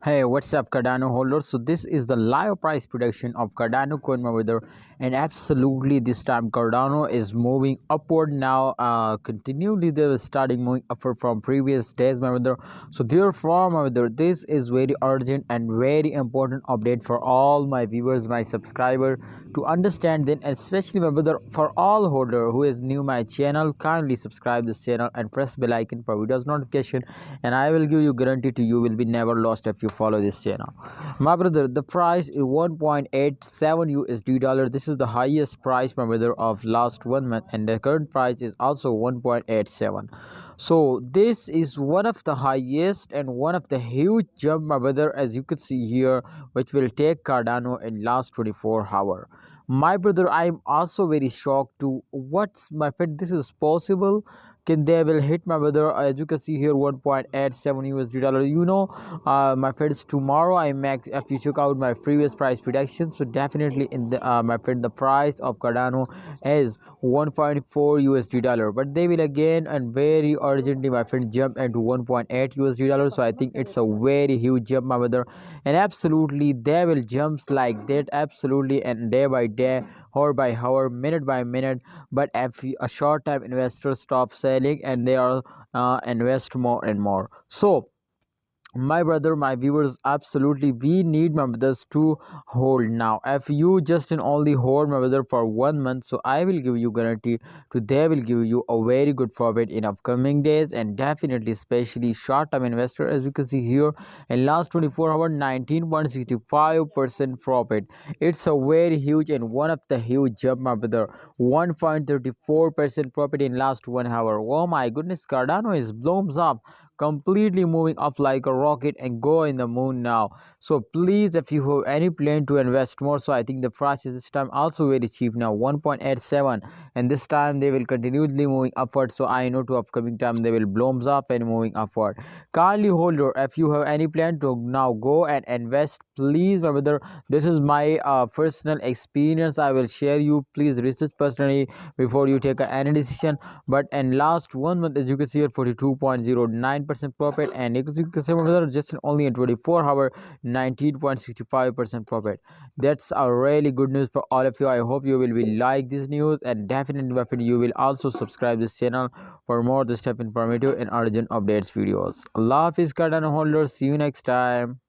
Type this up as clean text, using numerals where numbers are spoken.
Hey, what's up, Cardano holders? So this is the live price prediction of Cardano coin, my brother, and absolutely this time Cardano is moving upward now. Continually they were starting moving upward from previous days, my brother. So therefore, my brother, this is very urgent and very important update for all my viewers, my subscriber, to understand. Then, especially my brother, for all holder who is new my channel, kindly subscribe this channel and press bell icon for videos notification, and I will give you guarantee to you will be never lost if you follow this channel. My brother, the price is 1.87 USD dollar. This is the highest price, my brother, of last 1 month, and the current price is also 1.87. So this is one of the highest and one of the huge jump, my brother, as you could see here, which will take Cardano in last 24 hour. My brother, I'm also very shocked to what's my friend, this is possible. Can they will hit, my brother, as you can see here, 1.87 USD dollar. My friends, tomorrow I max, if you check out my previous price prediction, so definitely in the my friend, the price of Cardano is 1.4 USD dollar, but they will again and very urgently, my friend, jump into 1.8 USD dollar. So I think it's a very huge jump, my brother, and absolutely they will jumps like that, absolutely, and day by day, hour by hour, minute by minute. But if a short time investors stop selling and they are invest more and more. So my brother, my viewers, absolutely we need, my brothers, to hold now. If you just and only hold, my brother, for 1 month, so I will give you guarantee to they will give you a very good profit in upcoming days, and definitely especially short term investor, as you can see here, in last 24 hours, 19.65% profit. It's a very huge and one of the huge jump, my brother. 1.34% profit in last 1 hour. Oh my goodness, Cardano is blooms up, completely moving up like a rocket and go in the moon now. So please, if you have any plan to invest more, so I think the price is this time also very cheap now, 1.87, and this time they will continuously moving upward. So I know to upcoming time they will blooms up and moving upward. Kindly holder, if you have any plan to now go and invest, please, my brother, this is my personal experience I will share you. Please research personally before you take any decision. But in last 1 month, as you can see here, 42.09% profit, and you can see, my brother, just in only in 24 hour, 19.65% profit. That's a really good news for all of you. I hope you will be like this news, and definitely you will also subscribe this channel for more this type informative and urgent updates videos. Allah Hafiz, Cardano holders, see you next time.